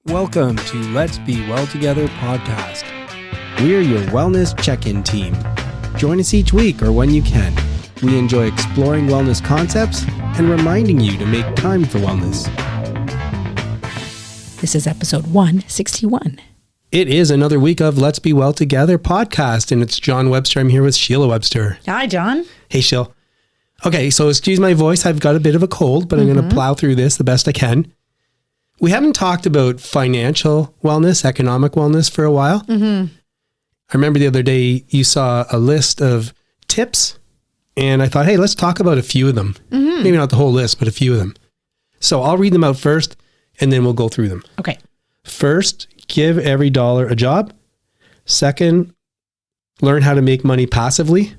Welcome to Let's Be Well Together podcast. We're your wellness check-in team. Join us each week or when you can. We enjoy exploring wellness concepts and reminding you to make time for wellness. This is episode 161. It is another week of Let's Be Well Together podcast, and it's John Webster. I'm here with Sheila Webster. Hi, John. Hey, Sheila. Okay, so excuse my voice. I've got a bit of a cold, but I'm going to plow through this the best I can. We haven't talked about financial wellness, economic wellness for a while. I remember the other day you saw a list of tips, and I thought, hey, let's talk about a few of them. Maybe not the whole list, but a few of them. So I'll read them out first, and then we'll go through them. Okay. First, give every dollar a job. Second, learn how to make money passively.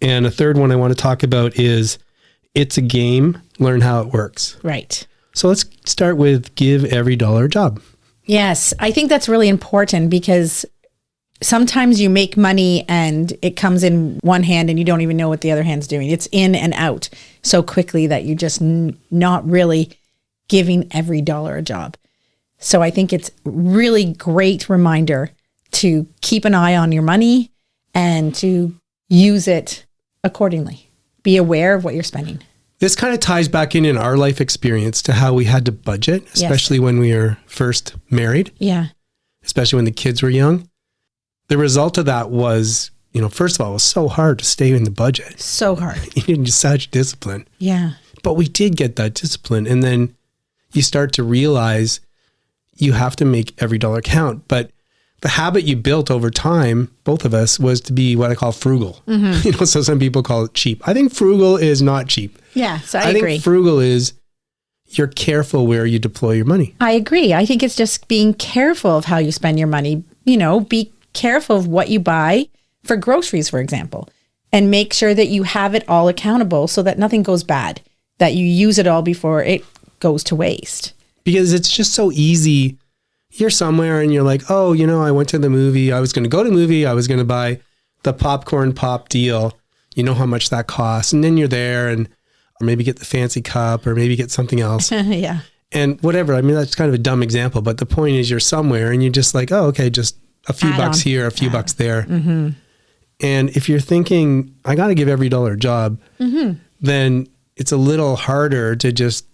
And a third one I want to talk about is it's a game, learn how it works. Right. So let's start with give every dollar a job. Yes, I think that's really important because sometimes you make money and it comes in one hand and you don't even know what the other hand's doing. It's in and out so quickly that you're just not really giving every dollar a job. So I think it's really great reminder to keep an eye on your money and to use it accordingly. Be aware of what you're spending. This kind of ties back in our life experience to how we had to budget, especially when we were first married. Yeah. Especially when the kids were young. The result of that was, first of all, it was so hard to stay in the budget. So hard. You need such discipline. Yeah. But we did get that discipline. And then you start to realize you have to make every dollar count. But the habit you built over time, both of us, was to be what I call frugal. So some people call it cheap. I think frugal is not cheap. Yeah, so I agree. think frugal is you're careful where you deploy your money. I agree. I think it's just being careful of how you spend your money. Be careful of what you buy for groceries, for example, and make sure that you have it all accountable so that nothing goes bad, that you use it all before it goes to waste. Because it's just so easy. You're somewhere and you're like, oh, I went to the movie. I was going to go to the movie. I was going to buy the popcorn pop deal. You know how much that costs. And then you're there or maybe get the fancy cup or maybe get something else. Yeah. And whatever. I mean, that's kind of a dumb example, but the point is you're somewhere and you're just like, oh, okay, just a few bucks here, a few bucks there. And if you're thinking, I got to give every dollar a job, then it's a little harder to just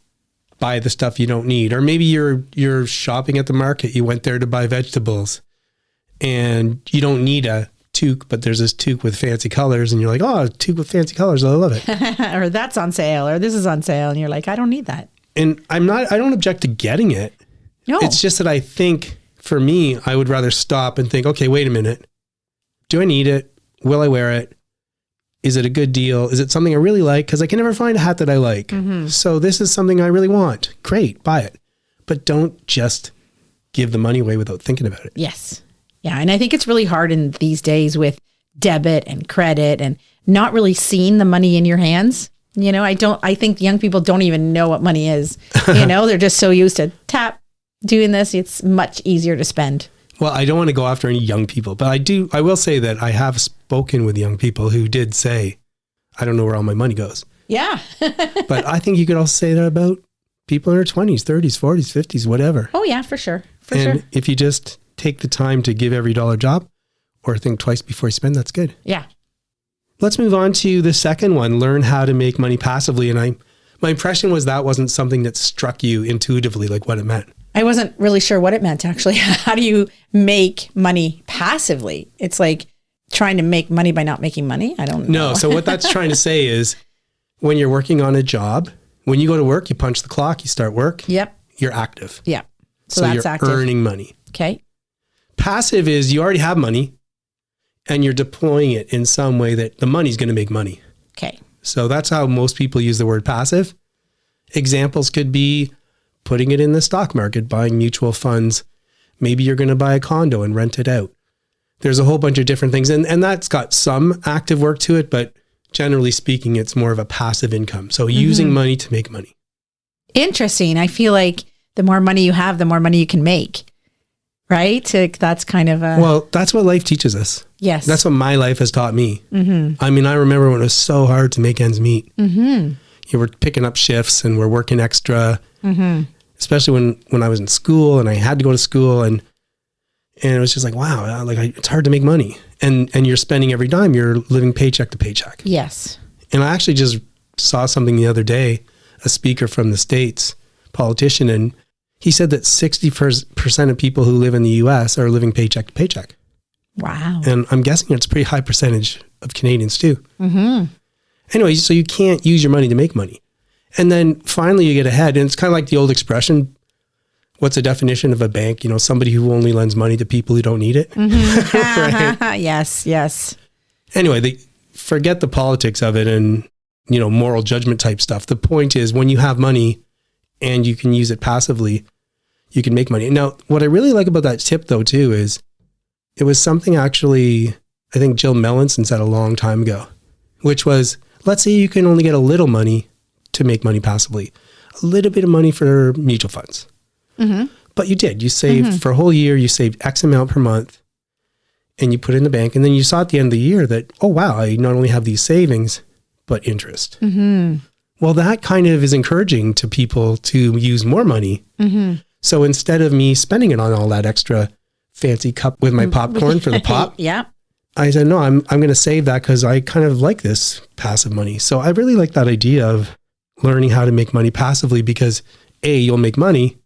buy the stuff you don't need. Or maybe you're shopping at the market. You went there to buy vegetables and you don't need a toque, but there's this toque with fancy colors and you're like, oh, a toque with fancy colors. I love it. Or that's on sale or this is on sale. And you're like, I don't need that. And I don't object to getting it. No. It's just that I think for me, I would rather stop and think, okay, wait a minute. Do I need it? Will I wear it? Is it a good deal? Is it something I really like? Because I can never find a hat that I like. So this is something I really want. Great, buy it. But don't just give the money away without thinking about it. Yes. Yeah. And I think it's really hard in these days with debit and credit and not really seeing the money in your hands. I think young people don't even know what money is. They're just so used to doing this. It's much easier to spend. Well, I don't want to go after any young people, but I will say that I have spoken with young people who did say, I don't know where all my money goes. Yeah. But I think you could also say that about people in their 20s, 30s, 40s, 50s, whatever. Oh yeah, for sure. And if you just take the time to give every dollar a job or think twice before you spend, that's good. Yeah. Let's move on to the second one, learn how to make money passively. And my impression was that wasn't something that struck you intuitively, like what it meant. I wasn't really sure what it meant, actually. How do you make money passively? It's like trying to make money by not making money. I don't know. No. So what that's trying to say is when you're working on a job, when you go to work, you punch the clock, you start work. Yep. You're active. Yep. So that's you're active. Earning money. Okay. Passive is you already have money and you're deploying it in some way that the money's going to make money. Okay. So that's how most people use the word passive. Examples could be putting it in the stock market, buying mutual funds. Maybe you're going to buy a condo and rent it out. There's a whole bunch of different things. And that's got some active work to it, but generally speaking, it's more of a passive income. So using money to make money. Interesting. I feel like the more money you have, the more money you can make. Right? That's kind of a... Well, that's what life teaches us. Yes. That's what my life has taught me. I mean, I remember when it was so hard to make ends meet. You were picking up shifts and we're working extra. especially when I was in school and I had to go to school, and it was just like, wow, it's hard to make money, and you're spending every dime, you're living paycheck to paycheck. Yes. And I actually just saw something the other day, a speaker from the States, politician, and he said that 60% of people who live in the US are living paycheck to paycheck. Wow. And I'm guessing it's a pretty high percentage of Canadians too. Mm-hmm. Anyway, so you can't use your money to make money. And then finally you get ahead, and it's kind of like the old expression, what's the definition of a bank? Somebody who only lends money to people who don't need it. Mm-hmm. Right? Yes. Anyway, forget the politics of it and, moral judgment type stuff. The point is, when you have money and you can use it passively, you can make money. Now, what I really like about that tip though, too, is it was something actually, I think Jill Mellinson said a long time ago, which was, let's say you can only get a little money to make money passively, a little bit of money for mutual funds. Mm-hmm. But you did. You saved for a whole year, you saved X amount per month, and you put it in the bank. And then you saw at the end of the year that, oh, wow, I not only have these savings, but interest. Mm-hmm. Well, that kind of is encouraging to people to use more money. Mm-hmm. So instead of me spending it on all that extra fancy cup with my popcorn for the pop, yeah, I said, no, I'm going to save that because I kind of like this passive money. So I really like that idea of learning how to make money passively, because A, you'll make money,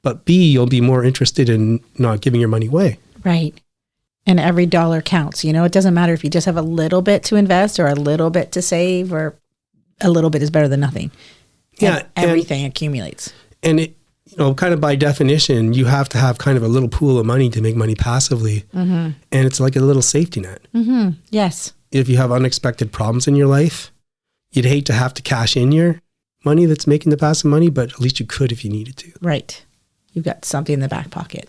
but B, you'll be more interested in not giving your money away. Right. And every dollar counts. It doesn't matter if you just have a little bit to invest or a little bit to save, or a little bit is better than nothing. Yeah. And everything accumulates. And it, kind of by definition, you have to have kind of a little pool of money to make money passively. Mm-hmm. And it's like a little safety net. Mm-hmm. Yes. If you have unexpected problems in your life, you'd hate to have to cash in your money that's making the passive money, but at least you could if you needed to. Right. You've got something in the back pocket.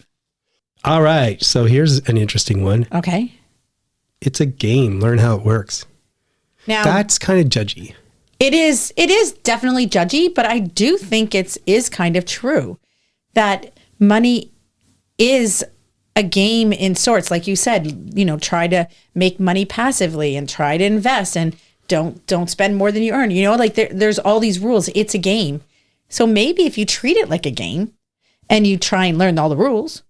All right. So here's an interesting one. Okay. It's a game. Learn how it works. Now, that's kind of judgy. It is definitely judgy, but I do think it is kind of true that money is a game in sorts. Like you said, try to make money passively and try to invest, and don't spend more than you earn. There's all these rules. It's a game. So maybe if you treat it like a game and you try and learn all the rules,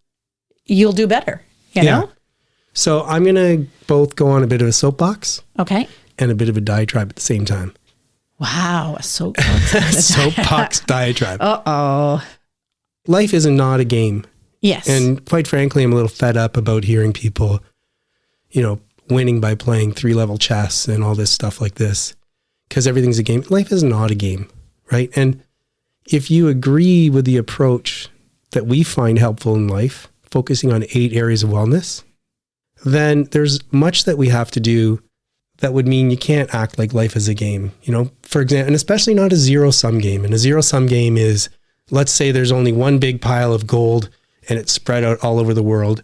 you'll do better, you know? So I'm going to both go on a bit of a soapbox. Okay. And a bit of a diatribe at the same time. Wow, a soapbox. Soapbox diatribe. Uh-oh. Life is not a game. Yes. And quite frankly, I'm a little fed up about hearing people, winning by playing 3-level chess and all this stuff like this, because everything's a game. Life is not a game, right? And if you agree with the approach that we find helpful in life, focusing on 8 areas of wellness, then there's much that we have to do that would mean you can't act like life is a game, for example, and especially not a zero-sum game. And a zero-sum game is, let's say there's only one big pile of gold and it's spread out all over the world.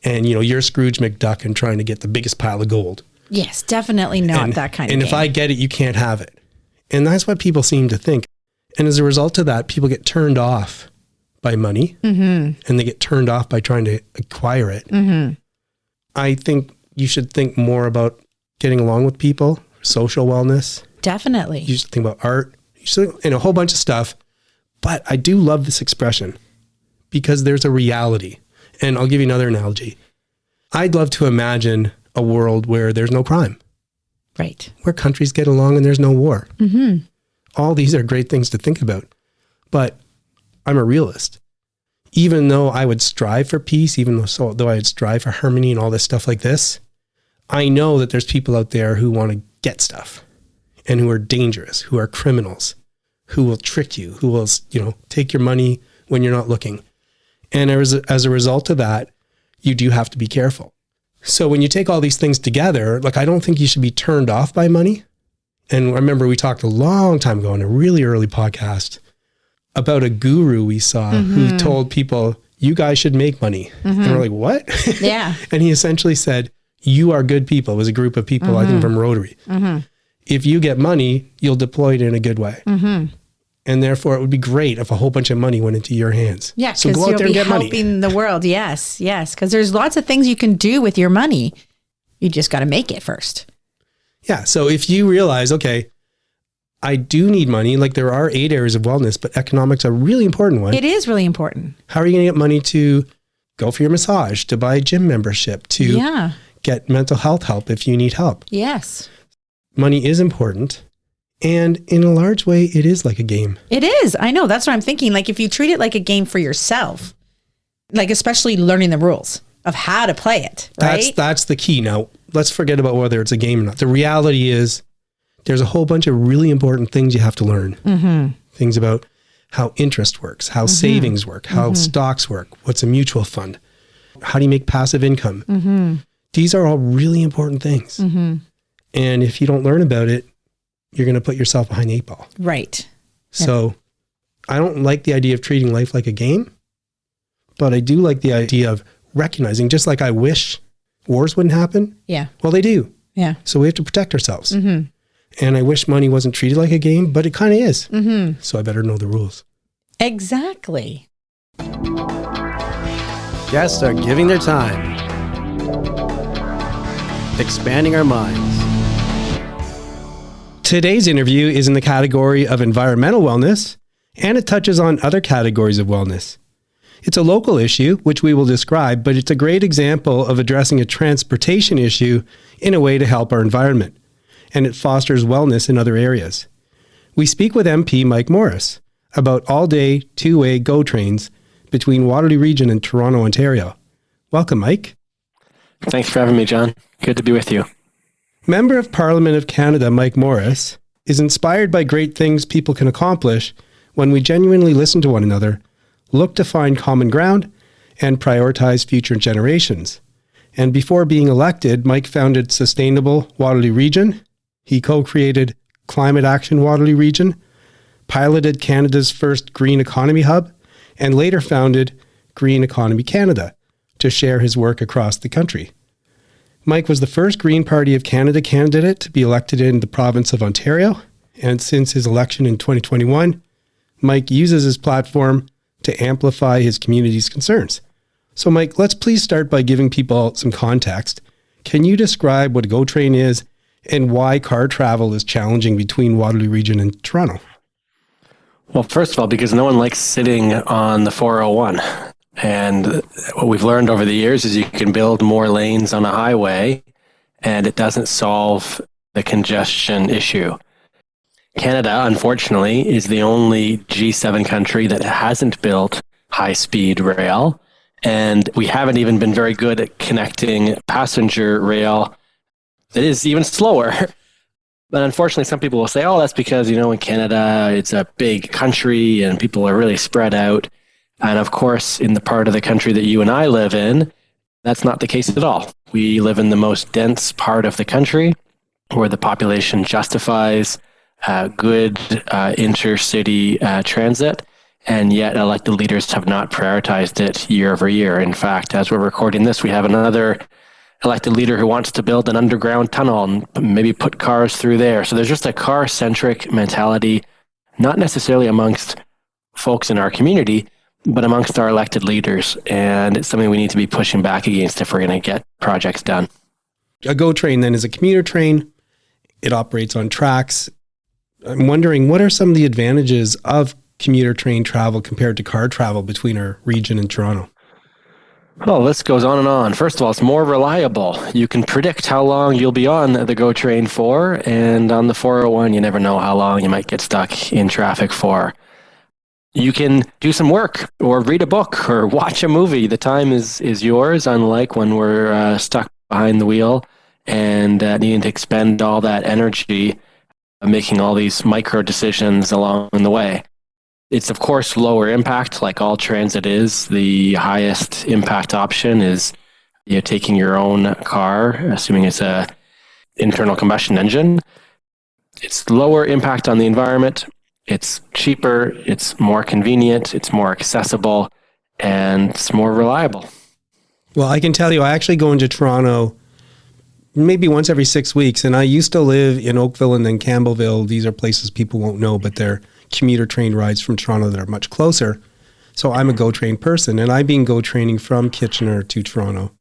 And, you're Scrooge McDuck and trying to get the biggest pile of gold. Yes, definitely not that kind of game. And if I get it, you can't have it. And that's what people seem to think. And as a result of that, people get turned off by money, and they get turned off by trying to acquire it. Mm-hmm. I think you should think more about getting along with people, social wellness. Definitely. You should think about art, and a whole bunch of stuff. But I do love this expression because there's a reality. And I'll give you another analogy. I'd love to imagine a world where there's no crime. Right. Where countries get along and there's no war. Mm-hmm. All these are great things to think about. But I'm a realist. Even though I would strive for peace, though I would strive for harmony and all this stuff like this, I know that there's people out there who want to get stuff and who are dangerous, who are criminals, who will trick you, who will, take your money when you're not looking. And as a result of that, you do have to be careful. So when you take all these things together, I don't think you should be turned off by money. And I remember we talked a long time ago in a really early podcast about a guru we saw who told people, you guys should make money. And we're like, what? Yeah. And he essentially said, you are good people. It was a group of people, I think from Rotary. If you get money, you'll deploy it in a good way. And therefore it would be great if a whole bunch of money went into your hands. Yeah, so because go out there and you'll get be money. helping the world. Yes. Because there's lots of things you can do with your money. You just got to make it first. Yeah. So if you realize, okay, I do need money. Like there are 8 areas of wellness, but economics are a really important one. It is really important. How are you going to get money to go for your massage, to buy a gym membership, to get mental health help if you need help? Yes. Money is important. And in a large way, it is like a game. It is. I know. That's what I'm thinking. Like if you treat it like a game for yourself, like especially learning the rules of how to play it, right? That's the key. Now, let's forget about whether it's a game or not. The reality is there's a whole bunch of really important things you have to learn. Mm-hmm. Things about how interest works, how savings work, how stocks work, what's a mutual fund, how do you make passive income? Mm-hmm. These are all really important things. Mm-hmm. And if you don't learn about it, you're going to put yourself behind the 8 ball. Right. So I don't like the idea of treating life like a game, but I do like the idea of recognizing, just like I wish wars wouldn't happen. Yeah. Well, they do. Yeah. So we have to protect ourselves. Mm-hmm. And I wish money wasn't treated like a game, but it kind of is. Mm-hmm. So I better know the rules. Exactly. Guests are giving their time, expanding our minds. Today's interview is in the category of environmental wellness, and it touches on other categories of wellness. It's a local issue, which we will describe, but it's a great example of addressing a transportation issue in a way to help our environment, and it fosters wellness in other areas. We speak with MP Mike Morrice about all-day, two-way GO trains between Waterloo Region and Toronto, Ontario. Welcome, Mike. Thanks for having me, John. Good to be with you. Member of Parliament of Canada Mike Morrice is inspired by great things people can accomplish when we genuinely listen to one another, look to find common ground, and prioritize future generations. And before being elected, Mike founded Sustainable Waterloo Region. He co-created Climate Action Waterloo Region, piloted Canada's first Green Economy Hub, and later founded Green Economy Canada to share his work across the country. Mike was the first Green Party of Canada candidate to be elected in the province of Ontario, and since his election in 2021, Mike uses his platform to amplify his community's concerns. So Mike, let's please start by giving people some context. Can you describe what a GO train is and why car travel is challenging between Waterloo Region and Toronto? Well, first of all, because no one likes sitting on the 401. And what we've learned over the years is you can build more lanes on a highway and it doesn't solve the congestion issue. Canada, unfortunately, is the only G7 country that hasn't built high-speed rail. And we haven't even been very good at connecting passenger rail that is even slower. But unfortunately, some people will say, oh, that's because, in Canada, it's a big country and people are really spread out. And of course, in the part of the country that you and I live in, that's not the case at all. We live in the most dense part of the country where the population justifies good intercity transit. And yet elected leaders have not prioritized it year over year. In fact, as we're recording this, we have another elected leader who wants to build an underground tunnel and maybe put cars through there. So there's just a car-centric mentality, not necessarily amongst folks in our community, but amongst our elected leaders. And it's something we need to be pushing back against if we're going to get projects done. A GO train then is a commuter train. It operates on tracks. I'm wondering, what are some of the advantages of commuter train travel compared to car travel between our region and Toronto? Well, this goes on and on. First of all, it's more reliable. You can predict how long you'll be on the GO train for, and on the 401, you never know how long you might get stuck in traffic for. You can do some work or read a book or watch a movie. The time is yours, unlike when we're stuck behind the wheel and needing to expend all that energy making all these micro decisions along the way. It's, of course, lower impact, like all transit is. The highest impact option is taking your own car, assuming it's a internal combustion engine. It's lower impact on the environment. It's cheaper, it's more convenient, it's more accessible, and it's more reliable. Well, I can tell you, I actually go into Toronto maybe once every 6 weeks, and I used to live in Oakville and then Campbellville. These are places people won't know, but they're commuter train rides from Toronto that are much closer. So I'm a GO train person, and I've been GO training from Kitchener to Toronto.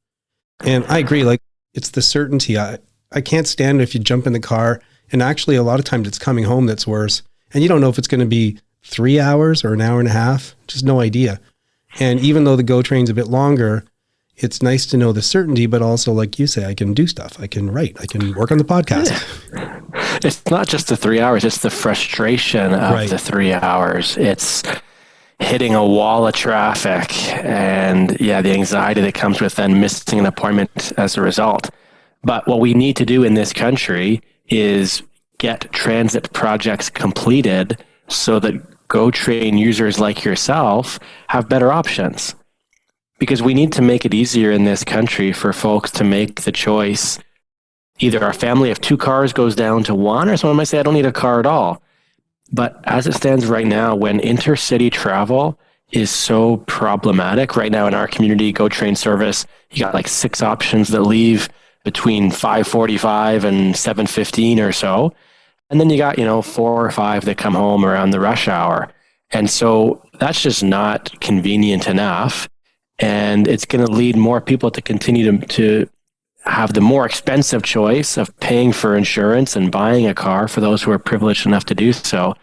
And I agree, like, it's the certainty. I can't stand it if you jump in the car And actually, a lot of times it's coming home that's worse. And you don't know if it's going to be 3 hours or an hour and a half, just no idea. And even though the GO train's a bit longer, it's nice to know the certainty, but also, like you say, I can do stuff. I can write. I can work on the podcast. Yeah. It's not just the 3 hours. It's the frustration of the 3 hours. It's hitting a wall of traffic and, the anxiety that comes with then missing an appointment as a result. But what we need to do in this country is get transit projects completed so that GO Train users like yourself have better options. Because we need to make it easier in this country for folks to make the choice. Either our family of 2 cars goes down to 1, or someone might say, I don't need a car at all. But as it stands right now, when intercity travel is so problematic, right now in our community GO Train service, you got like 6 options that leave between 5:45 and 7:15 or so. And then you got, 4 or 5 that come home around the rush hour. And so that's just not convenient enough. And it's going to lead more people to continue to have the more expensive choice of paying for insurance and buying a car for those who are privileged enough to do so.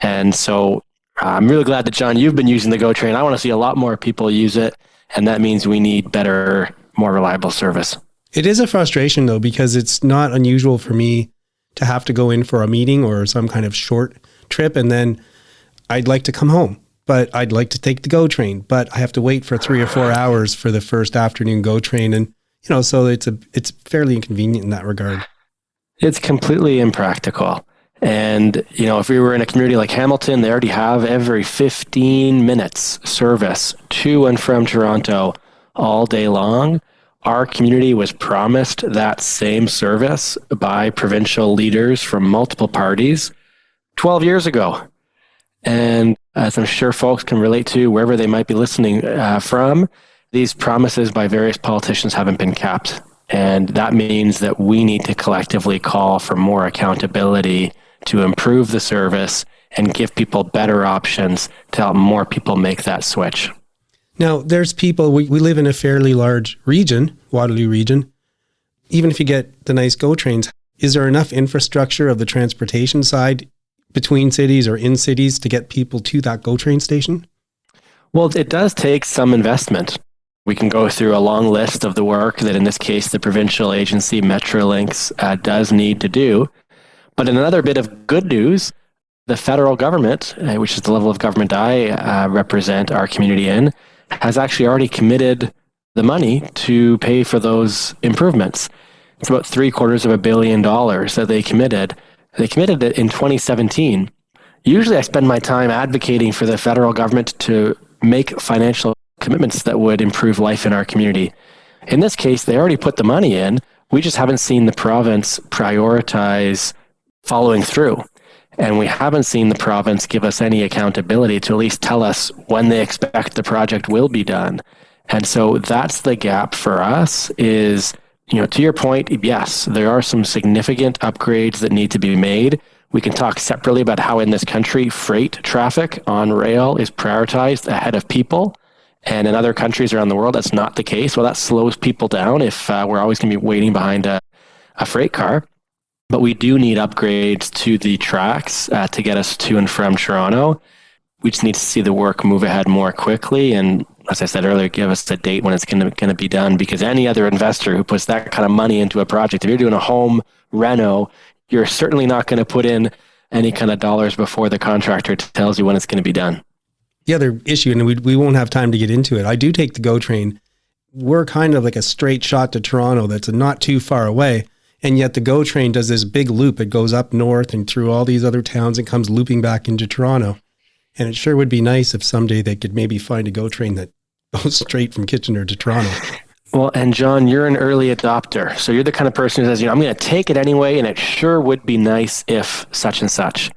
And so I'm really glad that, John, you've been using the GO Train. I want to see a lot more people use it. And that means we need better, more reliable service. It is a frustration, though, because it's not unusual for me to have to go in for a meeting or some kind of short trip, and then I'd like to come home, but I'd like to take the GO Train, but I have to wait for 3 or 4 hours for the first afternoon GO Train. And, so it's fairly inconvenient in that regard. It's completely impractical. And, if we were in a community like Hamilton, they already have every 15 minutes service to and from Toronto all day long. Our community was promised that same service by provincial leaders from multiple parties 12 years ago. And as I'm sure folks can relate to wherever they might be listening from, these promises by various politicians haven't been kept. And that means that we need to collectively call for more accountability to improve the service and give people better options to help more people make that switch. Now, there's people, we live in a fairly large region, Waterloo region. Even if you get the nice GO Trains, is there enough infrastructure of the transportation side between cities or in cities to get people to that GO Train station? Well, it does take some investment. We can go through a long list of the work that, in this case, the provincial agency Metrolinx does need to do. But another bit of good news, the federal government, which is the level of government I represent our community in, has actually already committed the money to pay for those improvements. It's about $750 million that they committed. They committed it in 2017. Usually I spend my time advocating for the federal government to make financial commitments that would improve life in our community. In this case, they already put the money in. We just haven't seen the province prioritize following through. And we haven't seen the province give us any accountability to at least tell us when they expect the project will be done. And so that's the gap for us is, to your point, yes, there are some significant upgrades that need to be made. We can talk separately about how in this country, freight traffic on rail is prioritized ahead of people. And in other countries around the world, that's not the case. Well, that slows people down if we're always going to be waiting behind a freight car. But we do need upgrades to the tracks to get us to and from Toronto. We just need to see the work move ahead more quickly. And as I said earlier, give us a date when it's going to be done. Because any other investor who puts that kind of money into a project, if you're doing a home reno, you're certainly not going to put in any kind of dollars before the contractor tells you when it's going to be done. The other issue, and we won't have time to get into it, I do take the GO Train. We're kind of like a straight shot to Toronto that's not too far away. And yet the GO Train does this big loop. It goes up north and through all these other towns and comes looping back into Toronto. And it sure would be nice if someday they could maybe find a GO Train that goes straight from Kitchener to Toronto. Well, and John, you're an early adopter. So you're the kind of person who says, I'm going to take it anyway, and it sure would be nice if such and such.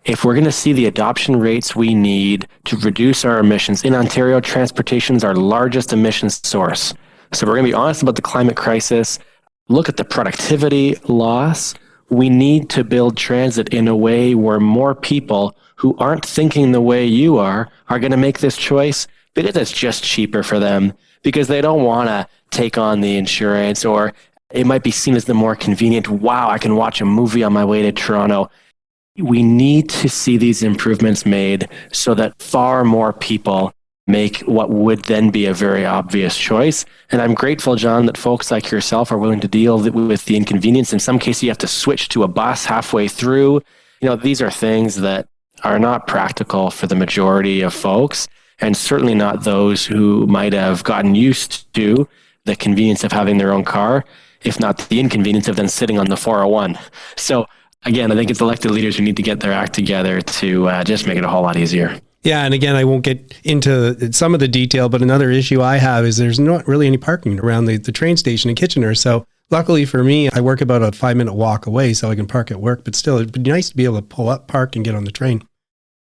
If we're going to see the adoption rates we need to reduce our emissions, in Ontario, transportation is our largest emissions source. So we're going to be honest about the climate crisis. Look at the productivity loss. We need to build transit in a way where more people who aren't thinking the way you are going to make this choice because it's just cheaper for them, because they don't want to take on the insurance, or It might be seen as the more convenient, wow, I can watch a movie on my way to Toronto. We need to see these improvements made so that far more people make what would then be a very obvious choice. And I'm grateful, John, that folks like yourself are willing to deal with the inconvenience. In some cases, you have to switch to a bus halfway through. These are things that are not practical for the majority of folks, and certainly not those who might have gotten used to the convenience of having their own car, if not the inconvenience of then sitting on the 401. So again, I think it's elected leaders who need to get their act together to just make it a whole lot easier. Yeah, and again, I won't get into some of the detail, but another issue I have is there's not really any parking around the train station in Kitchener. So luckily for me, I work about a 5-minute walk away, so I can park at work. But still, it'd be nice to be able to pull up, park, and get on the train.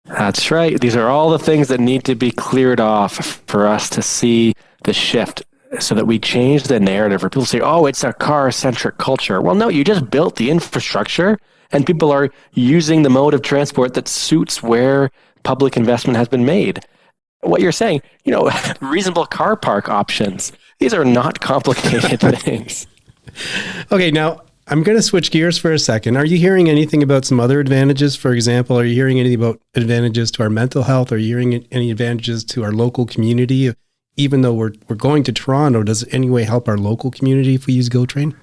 That's right. These are all the things that need to be cleared off for us to see the shift so that we change the narrative where people say, oh, it's a car-centric culture. Well, no, you just built the infrastructure and people are using the mode of transport that suits where public investment has been made. What you're saying, reasonable car park options. These are not complicated things. Okay, now I'm going to switch gears for a second. Are you hearing anything about some other advantages? For example, are you hearing anything about advantages to our mental health? Are you hearing any advantages to our local community? Even though we're going to Toronto, does it anyway help our local community if we use GO Train?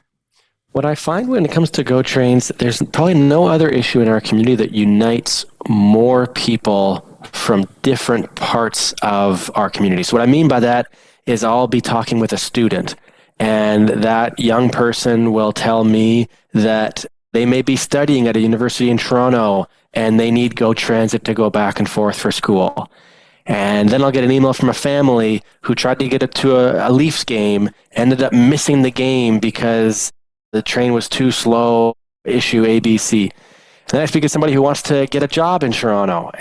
What I find when it comes to GO Trains, there's probably no other issue in our community that unites more people from different parts of our community. So what I mean by that is I'll be talking with a student, and that young person will tell me that they may be studying at a university in Toronto and they need GO Transit to go back and forth for school. And then I'll get an email from a family who tried to get it to a Leafs game, ended up missing the game because the train was too slow, issue ABC. And then I speak to somebody who wants to get a job in Toronto,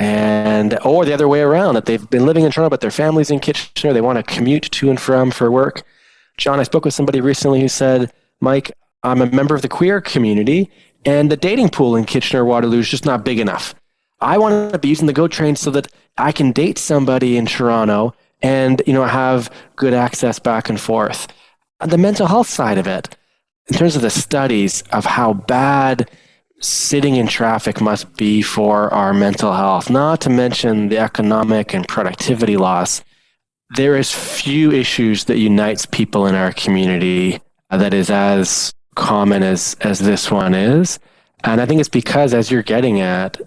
or the other way around, that they've been living in Toronto, but their family's in Kitchener. They want to commute to and from for work. John, I spoke with somebody recently who said, Mike, I'm a member of the queer community, and the dating pool in Kitchener-Waterloo is just not big enough. I want to be using the GO Train so that I can date somebody in Toronto and, have good access back and forth. The mental health side of it, in terms of the studies of how bad sitting in traffic must be for our mental health, not to mention the economic and productivity loss, there is few issues that unites people in our community that is as common as this one is. And I think it's because, as you're getting at,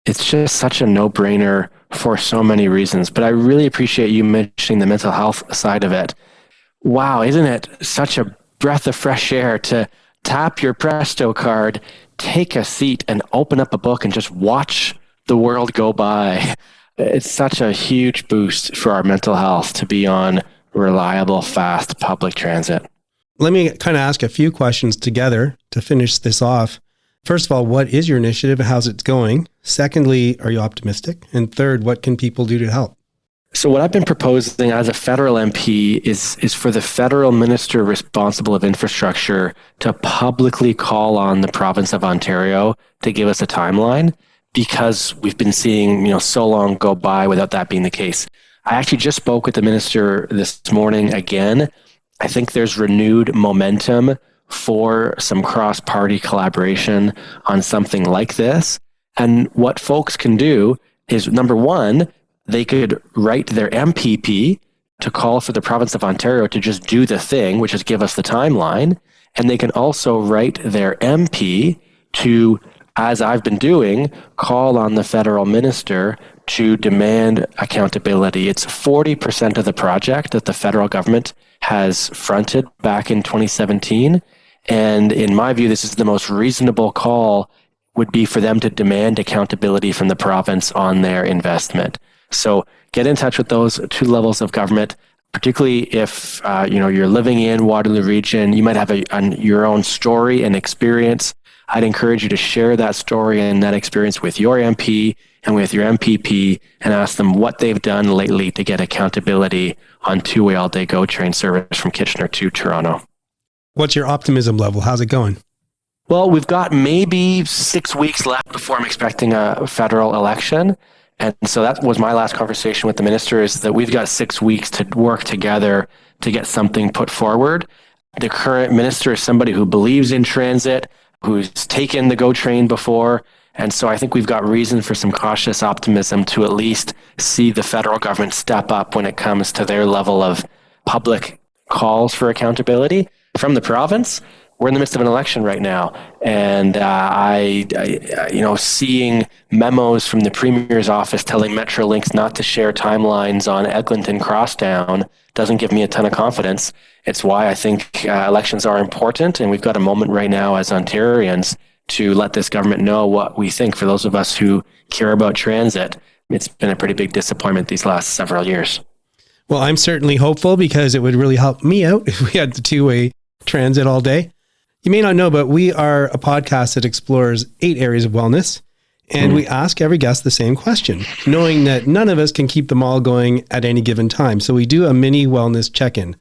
it's just such a no-brainer for so many reasons. But I really appreciate you mentioning the mental health side of it. Wow, isn't it such a breath of fresh air to tap your Presto card, take a seat, and open up a book and just watch the world go by? It's such a huge boost for our mental health to be on reliable, fast public transit. Let me kind of ask a few questions together to finish this off. First of all, what is your initiative and how's it going? Secondly, are you optimistic? And third, what can people do to help? So what I've been proposing as a federal MP is for the federal minister responsible of infrastructure to publicly call on the province of Ontario to give us a timeline, because we've been seeing, so long go by without that being the case. I actually just spoke with the minister this morning again. I think there's renewed momentum for some cross-party collaboration on something like this. And what folks can do is, number one, they could write their MPP to call for the province of Ontario to just do the thing, which is give us the timeline. And they can also write their MP to, as I've been doing, call on the federal minister to demand accountability. It's 40% of the project that the federal government has fronted back in 2017. And in my view, this is the most reasonable call, would be for them to demand accountability from the province on their investment. So get in touch with those two levels of government, particularly if you're living in Waterloo Region. You might have your own story and experience. I'd encourage you to share that story and that experience with your MP and with your MPP, and ask them what they've done lately to get accountability on two-way all-day GO Train service from Kitchener to Toronto. What's your optimism level? How's it going? Well, we've got maybe 6 weeks left before I'm expecting a federal election. And so that was my last conversation with the minister, is that we've got 6 weeks to work together to get something put forward. the current minister is somebody who believes in transit, who's taken the GO train before. And so I think we've got reason for some cautious optimism to at least see the federal government step up when it comes to their level of public calls for accountability from the province. We're in the midst of an election right now, and I seeing memos from the Premier's office telling Metrolinx not to share timelines on Eglinton Crosstown doesn't give me a ton of confidence. It's why I think elections are important, and we've got a moment right now as Ontarians to let this government know what we think. For those of us who care about transit, it's been a pretty big disappointment these last several years. Well, I'm certainly hopeful because it would really help me out if we had the two-way transit all day. You may not know, but we are a podcast that explores 8 areas of wellness, and we ask every guest the same question, knowing that none of us can keep them all going at any given time. So we do a mini wellness check-in.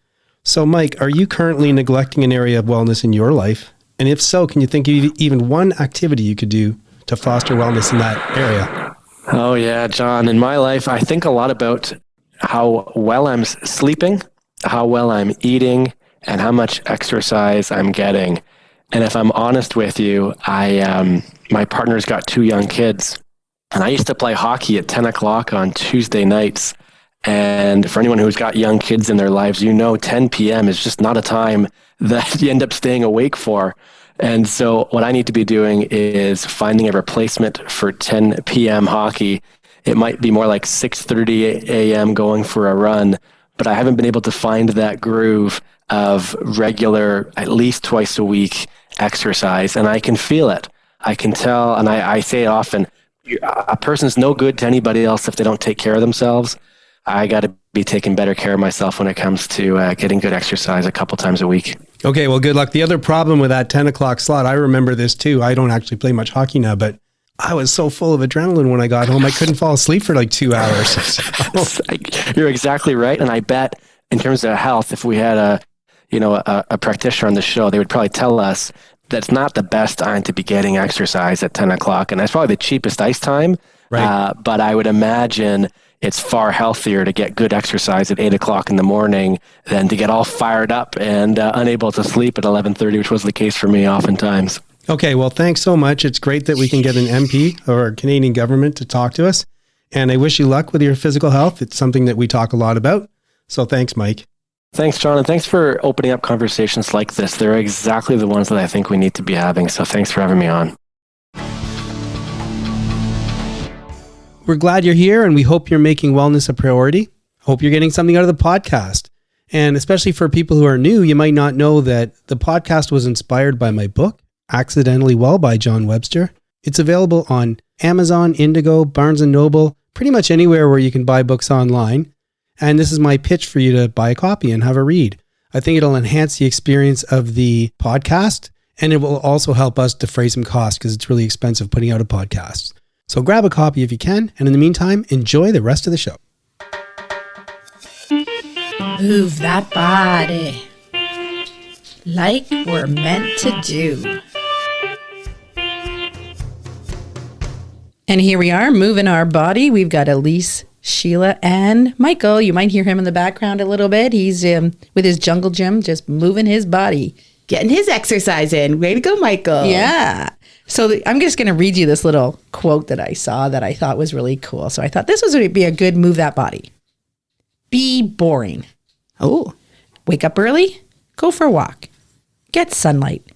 So Mike, are you currently neglecting an area of wellness in your life? And if so, can you think of even one activity you could do to foster wellness in that area? Oh yeah, John. In my life, I think a lot about how well I'm sleeping, how well I'm eating, and how much exercise I'm getting. And if I'm honest with you, my partner's got 2 young kids, and I used to play hockey at 10 o'clock on Tuesday nights. And for anyone who's got young kids in their lives, 10 p.m. is just not a time that you end up staying awake for. And so what I need to be doing is finding a replacement for 10 p.m. hockey. It might be more like 6:30 a.m. going for a run, but I haven't been able to find that groove of regular, at least twice a week exercise. And I can feel it. I can tell, and I say it often, a person's no good to anybody else if they don't take care of themselves. I got to be taking better care of myself when it comes to getting good exercise a couple times a week. Okay, well, good luck. The other problem with that 10 o'clock slot, I remember this too. I don't actually play much hockey now, but I was so full of adrenaline when I got home. I couldn't fall asleep for like 2 hours. You're exactly right. And I bet in terms of health, if we had a practitioner on the show, they would probably tell us that's not the best time to be getting exercise at 10 o'clock. And that's probably the cheapest ice time. Right. But I would imagine it's far healthier to get good exercise at 8 o'clock in the morning than to get all fired up and unable to sleep at 11:30, which was the case for me oftentimes. Okay, well, thanks so much. It's great that we can get an MP or Canadian government to talk to us. And I wish you luck with your physical health. It's something that we talk a lot about. So thanks, Mike. Thanks, John. And thanks for opening up conversations like this. They're exactly the ones that I think we need to be having. So thanks for having me on. We're glad you're here, and we hope you're making wellness a priority. Hope you're getting something out of the podcast. And especially for people who are new, you might not know that the podcast was inspired by my book, Accidentally Well by John Webster. It's available on Amazon, Indigo, Barnes & Noble, pretty much anywhere where you can buy books online. And this is my pitch for you to buy a copy and have a read. I think it'll enhance the experience of the podcast, and it will also help us defray some costs because it's really expensive putting out a podcast. So grab a copy if you can, and in the meantime, enjoy the rest of the show. Move that body like we're meant to do. And here we are, moving our body. We've got Elise, Sheila, and Michael. You might hear him in the background a little bit. He's with his jungle gym, just moving his body. Getting his exercise in. Way to go, Michael. Yeah. So I'm just going to read you this little quote that I saw that I thought was really cool. So I thought this was going to be a good move that body. Be boring. Oh. Wake up early. Go for a walk. Get sunlight.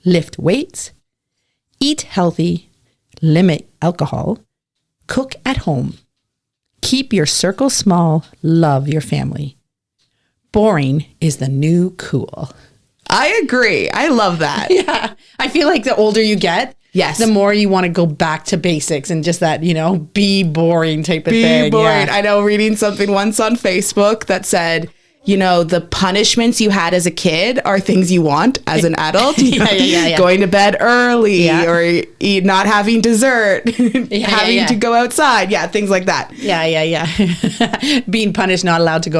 Lift weights. Eat healthy. Limit alcohol. Cook at home. Keep your circle small. Love your family. Boring is the new cool. I agree. I love that. Yeah. I feel like the older you get, yes, the more you want to go back to basics and just that, be boring type of thing. Be boring. Yeah. I know reading something once on Facebook that said, the punishments you had as a kid are things you want as an adult. Yeah. Going to bed early or not having dessert, having to go outside. Yeah, things like that. Yeah. Being punished, not allowed to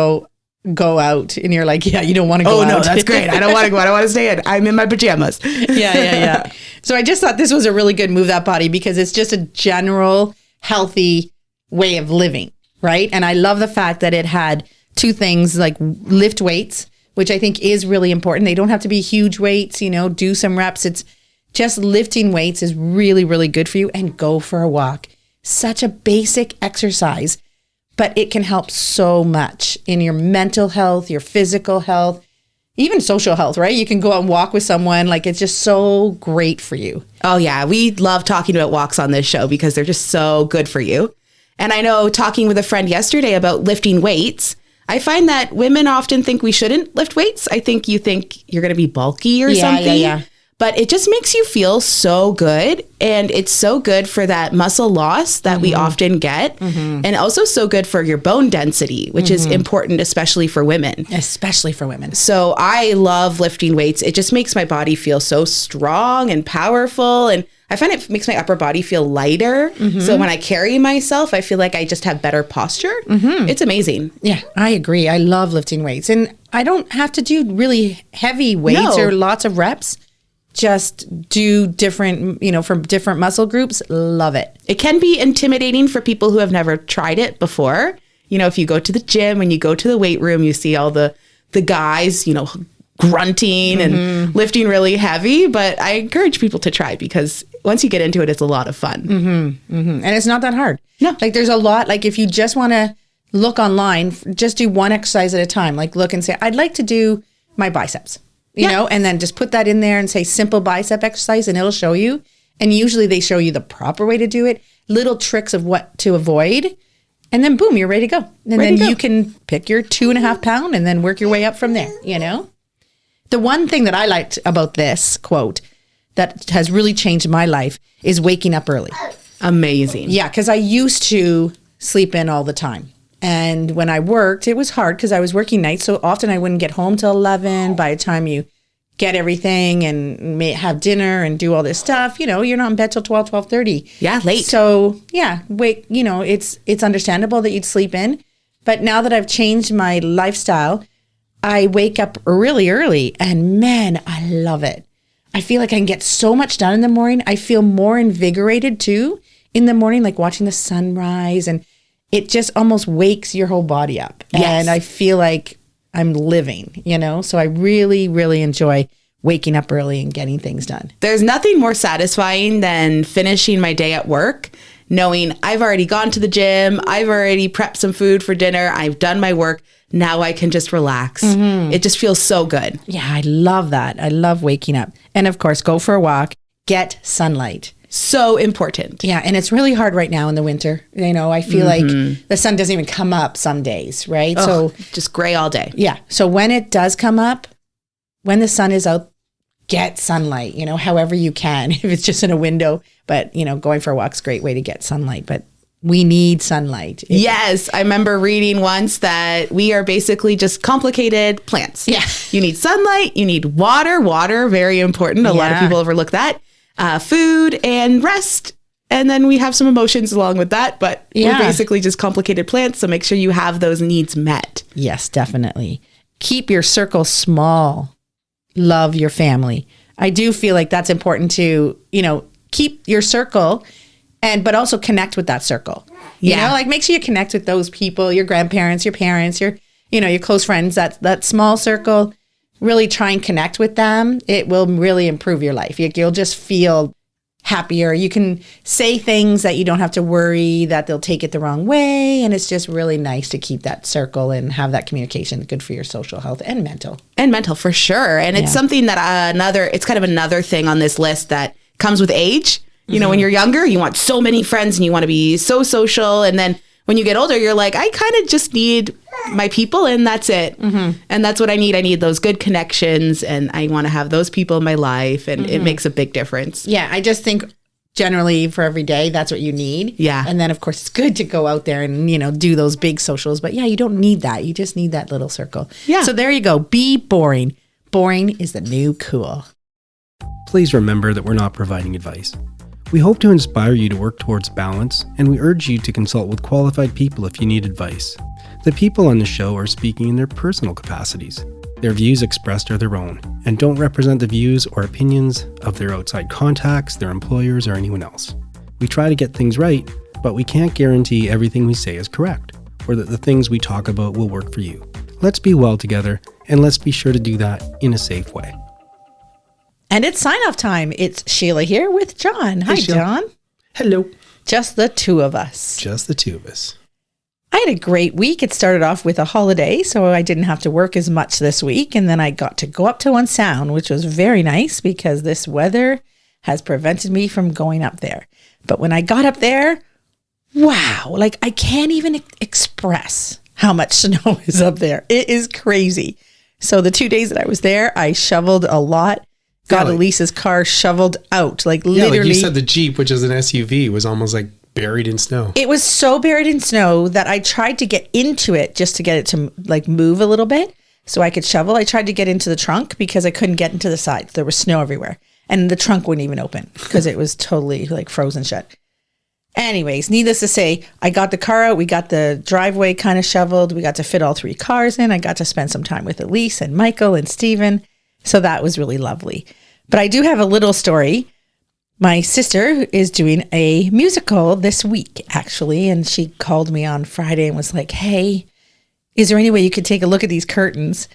go out, and you're like, you don't want to go out. Oh, no, that's great. I don't want to go out. I want to stay in. I'm in my pajamas. Yeah. So I just thought this was a really good move that body because it's just a general healthy way of living, right? And I love the fact that it had 2 things like lift weights, which I think is really important. They don't have to be huge weights, do some reps. It's just lifting weights is really, really good for you, and go for a walk. Such a basic exercise, but it can help so much in your mental health, your physical health, even social health, right? You can go out and walk with someone. Like, it's just so great for you. Oh yeah. We love talking about walks on this show because they're just so good for you. And I know, talking with a friend yesterday about lifting weights, I find that women often think we shouldn't lift weights. I think you think you're going to be bulky or something. Yeah. But it just makes you feel so good. And it's so good for that muscle loss that we often get. And also so good for your bone density, which is important, especially for women. Especially for women. So I love lifting weights. It just makes my body feel so strong and powerful. And I find it makes my upper body feel lighter. So when I carry myself, I feel like I just have better posture. It's amazing. Yeah, I agree. I love lifting weights. And I don't have to do really heavy weights or lots of reps. Just do different, from different muscle groups. Love it. It can be intimidating for people who have never tried it before. If you go to the gym and you go to the weight room, you see all the guys, grunting and lifting really heavy. But I encourage people to try, because once you get into it, it's a lot of fun. And it's not that hard. No. Like, there's a lot. Like, if you just want to look online, just do one exercise at a time. Like, look and say, I'd like to do my biceps. And then just put that in there and say simple bicep exercise, and it'll show you. And usually they show you the proper way to do it, little tricks of what to avoid. And then boom, you're ready to go. And then you can pick your 2.5 pound and then work your way up from there, The one thing that I liked about this quote that has really changed my life is waking up early. Amazing. Yeah, because I used to sleep in all the time. And when I worked, it was hard because I was working nights. So often I wouldn't get home till 11. By the time you get everything and have dinner and do all this stuff, you're not in bed till 12, 12:30. Yeah, late. So yeah, it's understandable that you'd sleep in. But now that I've changed my lifestyle, I wake up really early, and man, I love it. I feel like I can get so much done in the morning. I feel more invigorated too in the morning, like watching the sunrise, and it just almost wakes your whole body up. Yes. And I feel like I'm living, So I really, really enjoy waking up early and getting things done. There's nothing more satisfying than finishing my day at work, knowing I've already gone to the gym, I've already prepped some food for dinner, I've done my work. Now I can just relax. It just feels so good. Yeah, I love that. I love waking up. And of course, go for a walk, get sunlight. So important. Yeah, and it's really hard right now in the winter. I feel like the sun doesn't even come up some days, right? So just gray all day. Yeah. So when it does come up, when the sun is out, get sunlight, however you can, if it's just in a window. But, going for a walk's a great way to get sunlight. But we need sunlight. Yes. I remember reading once that we are basically just complicated plants. Yeah. You need sunlight, you need water, very important. A lot of people overlook that. Food and rest. And then we have some emotions along with that, but we're basically just complicated plants. So make sure you have those needs met. Yes, definitely. Keep your circle small. Love your family. I do feel like that's important to, keep your circle but also connect with that circle. Make sure you connect with those people, your grandparents, your parents, your close friends, that small circle. Really try and connect with them. It will really improve your life. You'll just feel happier. You can say things that you don't have to worry that they'll take it the wrong way. And it's just really nice to keep that circle and have that communication. Good for your social health and mental. And mental, for sure. And it's something that it's kind of another thing on this list that comes with age. When you're younger, you want so many friends and you want to be so social. And then when you get older, you're like, I kind of just need my people and that's it. And that's what I need. I need those good connections and I want to have those people in my life, and it makes a big difference. Yeah, I just think generally for every day, that's what you need. Yeah. And then of course it's good to go out there and, do those big socials, but you don't need that. You just need that little circle. Yeah. So there you go. Be boring. Boring is the new cool. Please remember that we're not providing advice. We hope to inspire you to work towards balance, and we urge you to consult with qualified people if you need advice. The people on the show are speaking in their personal capacities. Their views expressed are their own, and don't represent the views or opinions of their outside contacts, their employers, or anyone else. We try to get things right, but we can't guarantee everything we say is correct, or that the things we talk about will work for you. Let's be well together And let's be sure to do that in a safe way. And it's sign-off time. It's Sheila here with John. Hi, Sheila. John. Hello. Just the two of us. Just the two of us. I had a great week. It started off with a holiday, so I didn't have to work as much this week. And then I got to go up to One Sound, which was very nice because this weather has prevented me from going up there. But when I got up there, wow, like I can't even express how much snow is up there. It is crazy. So the 2 days that I was there, I shoveled a lot. Got Elise's car shoveled out, like literally. Like you said, the Jeep, which is an SUV, was almost like buried in snow. It was so buried in snow that I tried to get into it just to get it to like move a little bit so I could shovel. I tried to get into the trunk because I couldn't get into the sides. There was snow everywhere. And the trunk wouldn't even open because it was totally like frozen shut. Anyways, needless to say, I got the car out. We got the driveway kind of shoveled. We got to fit all 3 cars in. I got to spend some time with Elise and Michael and Steven. So that was really lovely. But I do have a little story. My sister is doing a musical this week, actually. And she called me on Friday and was like, hey, is there any way you could take a look at these curtains?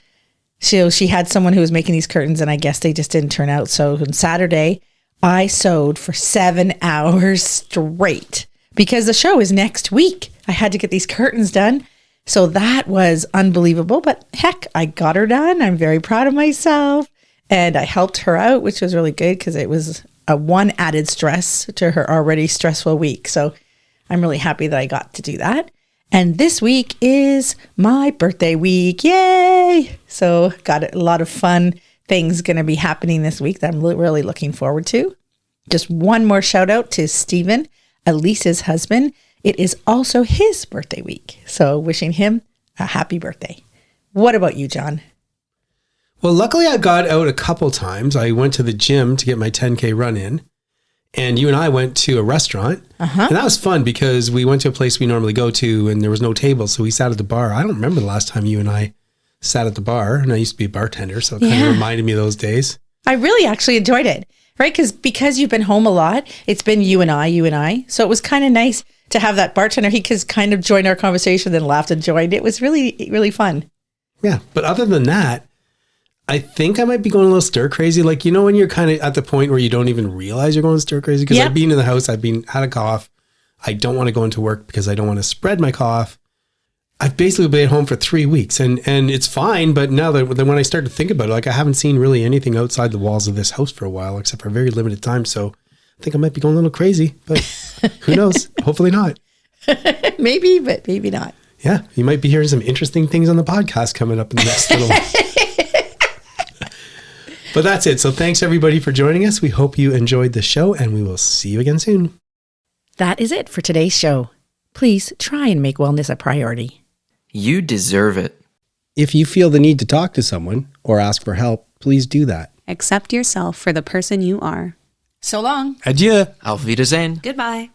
So she had someone who was making these curtains, and I guess they just didn't turn out. So on Saturday, I sewed for 7 hours straight because the show is next week. I had to get these curtains done. So that was unbelievable. But heck, I got her done. I'm very proud of myself. And I helped her out, which was really good because it was a one added stress to her already stressful week. So I'm really happy that I got to do that. And this week is my birthday week. Yay! So got a lot of fun things going to be happening this week that I'm really looking forward to. Just one more shout out to Steven, Elise's husband. It is also his birthday week. So wishing him a happy birthday. What about you, John? Well, luckily I got out a couple times. I went to the gym to get my 10K run in. And you and I went to a restaurant. And that was fun because we went to a place we normally go to and there was no table. So we sat at the bar. I don't remember the last time you and I sat at the bar. And I used to be a bartender. So it kind of reminded me of those days. I really actually enjoyed it, right? Because you've been home a lot. It's been you and I. So it was kind of nice to have that bartender. He could kind of join our conversation and laughed and joined. It was really, really fun. Yeah. But other than that, I think I might be going a little stir crazy. Like, you know, when you're kind of at the point where you don't even realize you're going stir crazy because I've been in the house, had a cough. I don't want to go into work because I don't want to spread my cough. I've basically been at home for 3 weeks and it's fine. But now that when I start to think about it, like I haven't seen really anything outside the walls of this house for a while, except for a very limited time. So I think I might be going a little crazy, but who knows? Hopefully not. Maybe, but maybe not. Yeah. You might be hearing some interesting things on the podcast coming up in the next little while. But that's it. So thanks everybody for joining us. We hope you enjoyed the show and we will see you again soon. That is it for today's show. Please try and make wellness a priority. You deserve it. If you feel the need to talk to someone or ask for help, please do that. Accept yourself for the person you are. So long. Adieu. Auf Wiedersehen. Goodbye.